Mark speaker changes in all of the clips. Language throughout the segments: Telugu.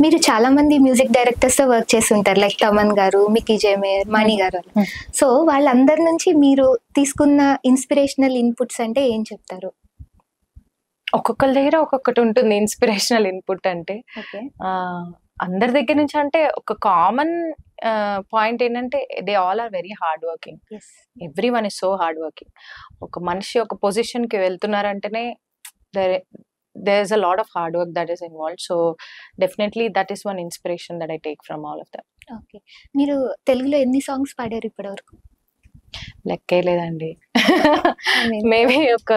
Speaker 1: మీరు చాలా మంది మ్యూజిక్ డైరెక్టర్స్ తో వర్క్ చేస్తుంటారు, లైక్ తమన్ గారు, మిక్కీ జే మేయర్, మణి గారు అలా. సో వాళ్ళందరి నుంచి మీరు తీసుకున్న ఇన్స్పిరేషనల్ ఇన్పుట్స్ అంటే ఏం చెప్తారు?
Speaker 2: ఒక్కొక్కరి దగ్గర ఒక్కొక్కటి ఉంటుంది ఇన్స్పిరేషనల్ ఇన్పుట్ అంటే.
Speaker 1: ఓకే.
Speaker 2: అందరి దగ్గర నుంచి అంటే ఒక కామన్ పాయింట్ ఏంటంటే they all are very hard working. Every one is so hard working. ఒక మనిషి ఒక పొజిషన్ కి వెళ్తున్నారంటేనే there is a lot of hard work that is involved. So definitely that is one inspiration that I take from all of them.
Speaker 1: Okay. మీరు తెలుగులో ఎన్ని సాంగ్స్ పాడారు ఇప్పటివరకు?
Speaker 2: లెక్కే లేదండి. మేబీ ఒక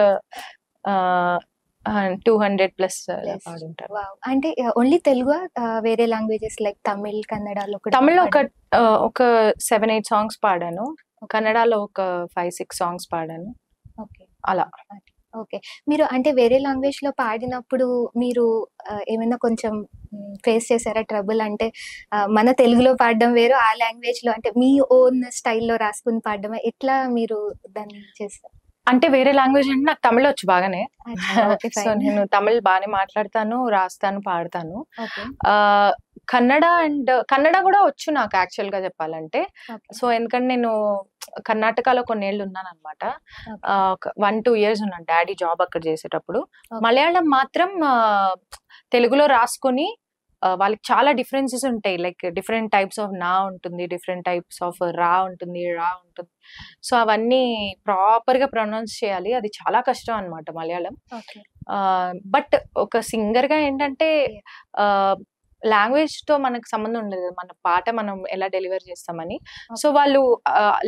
Speaker 2: 200+ పాడుంటారు.
Speaker 1: అంటే ఓన్లీ తెలుగు, వేరే లాంగ్వేజెస్ లైక్ తమిళ్, కన్నడలో?
Speaker 2: తమిళ్లో ఒక 7-8 సాంగ్స్ పాడాను. కన్నడలో ఒక 5-6 సాంగ్స్ పాడాను.
Speaker 1: ఓకే.
Speaker 2: అలా.
Speaker 1: ఓకే. మీరు అంటే వేరే లాంగ్వేజ్ లో పాడినప్పుడు మీరు ఏమైనా కొంచెం ఫేస్ చేశారా ట్రబుల్? అంటే మన తెలుగులో పాడడం వేరు, ఆ లాంగ్వేజ్ లో అంటే మీ ఓన్ స్టైల్లో రాసుకుని పాడడం, ఎట్లా మీరు దాన్ని చేస్తారు?
Speaker 2: అంటే వేరే లాంగ్వేజ్ అంటే నాకు తమిళ్ వచ్చు బాగానే. సో నేను తమిళ్ బాగానే మాట్లాడతాను, రాస్తాను, పాడతాను. కన్నడ కూడా వచ్చు నాకు యాక్చువల్ గా చెప్పాలంటే. సో ఎందుకంటే నేను కర్ణాటకలో కొన్నేళ్ళు ఉన్నాను అనమాట. 1-2 years ఉన్నాను డాడీ జాబ్ అక్కడ చేసేటప్పుడు. మలయాళం మాత్రం తెలుగులో రాసుకొని వాళ్ళకి చాలా డిఫరెన్సెస్ ఉంటాయి. లైక్ డిఫరెంట్ టైప్స్ ఆఫ్ నా ఉంటుంది, డిఫరెంట్ టైప్స్ ఆఫ్ రా ఉంటుంది, రా ఉంటుంది. సో అవన్నీ ప్రాపర్ గా ప్రొనౌన్స్ చేయాలి. అది చాలా కష్టం అనమాట మలయాళం. బట్ ఒక సింగర్ గా ఏంటంటే లాంగ్వేజ్ తో మనకు సంబంధం ఉండదు, మన పాట మనం ఎలా డెలివర్ చేస్తామని. సో వాళ్ళు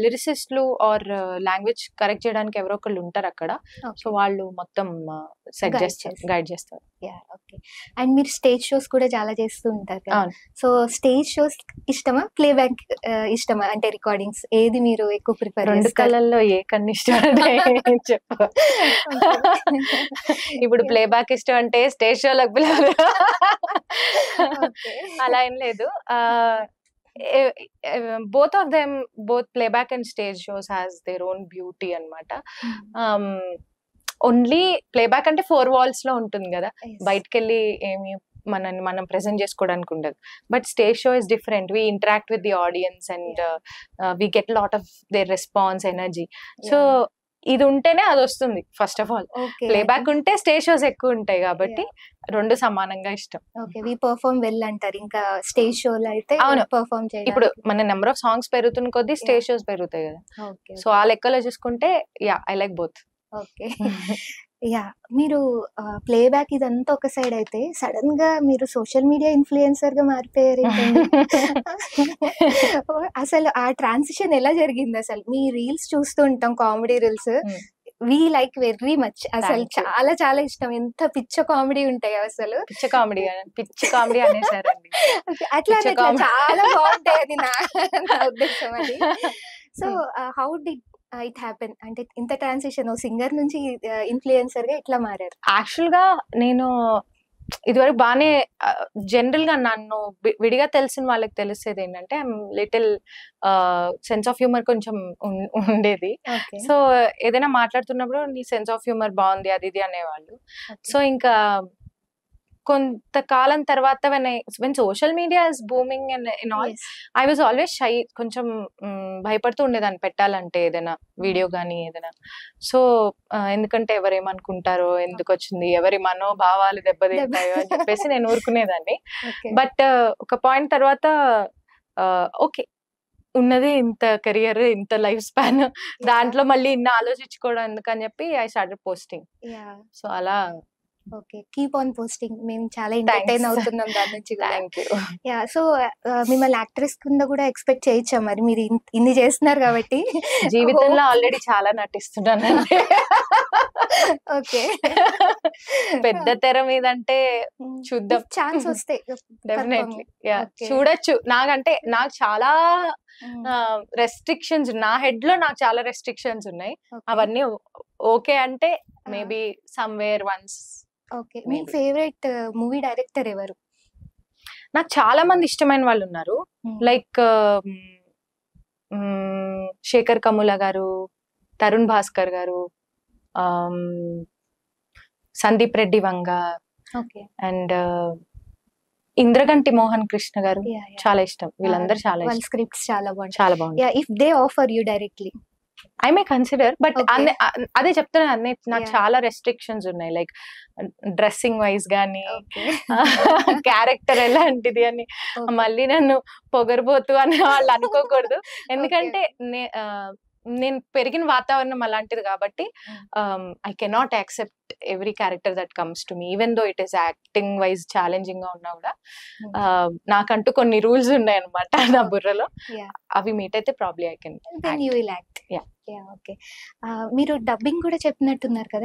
Speaker 2: లిరిసిస్టులు ఆర్ లాంగ్వేజ్ కరెక్ట్ చేయడానికి ఎవరో ఒకళ్ళు ఉంటారు అక్కడ. సో వాళ్ళు మొత్తం సెట్ చేస్తారు, గైడ్ చేస్తారు.
Speaker 1: అండ్ మీరు స్టేజ్ షోస్ కూడా చాలా చేస్తూ ఉంటారు కదా. సో స్టేజ్ షోస్ ఇష్టమా, ప్లే బ్యాక్ ఇష్టమా? అంటే రికార్డింగ్స్ ఏది మీరు ఎక్కువ ప్రిఫర్?
Speaker 2: రెండు కళల్లో ఏ కన్నా ఇష్టం అంటే చెప్ప. ఇప్పుడు ప్లే బ్యాక్ ఇష్టం అంటే స్టేజ్ షోలకు పిలవరు, అలా ఏం లేదు. both of them, both playback and stage shows has their own beauty అన్నమాట. ఓన్లీ ప్లేబ్యాక్ అంటే 4 walls లో ఉంటుంది కదా, బయటకు వెళ్ళి ఏమి మనం ప్రెజెంట్ చేసుకోవడానికి ఉండదు. But stage show is different. We interact with the audience and we get lot of their response, energy. So ఇది ఉంటేనే అది వస్తుంది. ఫస్ట్ ఆఫ్ ఆల్ ప్లేబ్యాక్ ఉంటే స్టేజ్ షోస్ ఎక్కువ ఉంటాయి కాబట్టి రెండు సమానంగా ఇష్టం.
Speaker 1: ఓకే, వి పర్ఫార్మ్ వెల్ అంటారు. ఇంకా స్టేజ్ షోలో అయితే
Speaker 2: అవును,
Speaker 1: పర్ఫార్మ్ చేయడం.
Speaker 2: ఇప్పుడు మన నెంబర్ ఆఫ్ సాంగ్స్ పెరుగుతున్న కొద్దీ స్టేజ్ షోస్ పెరుగుతాయి కదా. సో ఆ లెక్కలో చూసుకుంటే ఐ లైక్ బోత్.
Speaker 1: ఓకే. మీరు ప్లే బ్యాక్ ఇదంతా ఒక సైడ్ అయితే సడన్ గా మీరు సోషల్ మీడియా ఇన్ఫ్లుయెన్సర్ గా మారిపోయారు. అసలు ఆ ట్రాన్సిషన్ ఎలా జరిగింది? అసలు మీ రీల్స్ చూస్తూ ఉంటాం, comedy reels, we like very much. అసలు చాలా చాలా ఇష్టం. ఎంత పిచ్చ కామెడీ ఉంటాయి అసలు.
Speaker 2: పిచ్చ కామెడీ అనేసారండి.
Speaker 1: అట్లా చాలా బాగుంటాయి, అది నా ఉద్దేశం అది. So how did it happen? అంటే ఇంత ట్రాన్సిషన్ సింగర్ నుంచి ఇన్ఫ్లుయెన్సర్ గా ఎట్లా మారారు?
Speaker 2: యాక్చువల్ గా నేను ఇదివరకు బాగానే జనరల్ గా నన్ను విడిగా తెలిసిన వాళ్ళకి తెలిసేది ఏంటంటే లిటిల్ సెన్స్ ఆఫ్ హ్యూమర్ కొంచెం ఉండేది. సో ఏదైనా మాట్లాడుతున్నప్పుడు నీ సెన్స్ ఆఫ్ హ్యూమర్ బాగుంది, అది ఇది అనేవాళ్ళు. సో ఇంకా కొంతకాలం తర్వాత when social media is booming and all, I was always shy. కొంచెం భయపడుతూ ఉండేదాన్ని పెట్టాలంటే ఏదైనా వీడియో కానీ ఏదైనా. సో ఎందుకంటే ఎవరేమనుకుంటారో, ఎందుకు వచ్చింది, ఎవరి మనోభావాలు దెబ్బతింటాయో అని చెప్పేసి నేను ఊరుకునేదాన్ని. బట్ ఒక పాయింట్ తర్వాత ఓకే, ఉన్నది ఇంత కెరియర్, ఇంత లైఫ్ స్పాన్, దాంట్లో మళ్ళీ ఇన్ని ఆలోచించుకోవడం ఎందుకని చెప్పి ఐ స్టార్టెడ్ పోస్టింగ్. సో అలా
Speaker 1: ఓకే, కీప్ ఆన్ పోస్టింగ్. మేము చాలా ఎంటర్టైన్ అవుతున్నాం దాని నుంచి. సో మిమ్మల్ని యాక్ట్రెస్ కింద కూడా ఎక్స్పెక్ట్ చేయొచ్చా మరి? మీరు ఇన్ని చేస్తున్నారు కాబట్టి.
Speaker 2: జీవితంలో ఆల్రెడీ చాలా నటిస్తున్నాను.
Speaker 1: ఓకే,
Speaker 2: పెద్ద తెర మీద అంటే చూద్దాం,
Speaker 1: ఛాన్స్ వస్తే
Speaker 2: డెఫినెట్లీ చూడొచ్చు. నాకు చాలా రెస్ట్రిక్షన్స్, నా హెడ్ లో నాకు చాలా రెస్ట్రిక్షన్స్ ఉన్నాయి. అవన్నీ ఓకే అంటే మేబీ సమ్వేర్ వన్స్.
Speaker 1: ఓకే, మీ ఫేవరెట్ మూవీ డైరెక్టర్ ఎవరు?
Speaker 2: నాకు చాలా మంది ఇష్టమైన వాళ్ళు ఉన్నారు. లైక్ శేఖర్ కమ్ముల గారు, తరుణ్ భాస్కర్ గారు, సందీప్ రెడ్డి వంగ, అండ్ ఇంద్రగంటి మోహన్ కృష్ణ గారు
Speaker 1: Yeah, yeah.
Speaker 2: చాలా ఇష్టం, వీళ్ళందరూ చాలా
Speaker 1: వాళ్ళ
Speaker 2: ఇష్టం,
Speaker 1: స్క్రిప్ట్స్ చాలా బాగుంటాయి.
Speaker 2: చాలా బాగుంది.
Speaker 1: Yeah, if they offer you directly.
Speaker 2: I may consider, but
Speaker 1: Okay.
Speaker 2: అదే చెప్తున్నా, అన్నీ నాకు
Speaker 1: Yeah.
Speaker 2: చాలా రెస్ట్రిక్షన్స్ ఉన్నాయి, లైక్ డ్రెస్సింగ్ వైజ్ గానీ,
Speaker 1: ఓకే.
Speaker 2: క్యారెక్టర్ ఎలాంటిది అని. మళ్ళీ నన్ను పొగరబోతు అని వాళ్ళు అనుకోకూడదు, ఎందుకంటే నేను పెరిగిన వాతావరణం అలాంటిది కాబట్టి I cannot accept every character that comes to me, even though it is acting wise challenging గా ఉన్నా కూడా నాకంటూ కొన్ని రూల్స్ ఉన్నాయి అనమాట నా బుర్రలో.
Speaker 1: Yeah.
Speaker 2: అవి మీట్ అయితే probably I can.
Speaker 1: Then you will act.
Speaker 2: Yeah.
Speaker 1: Yeah, okay. మీరు డబ్బింగ్ కూడా చెప్పినట్టున్నారు కదా.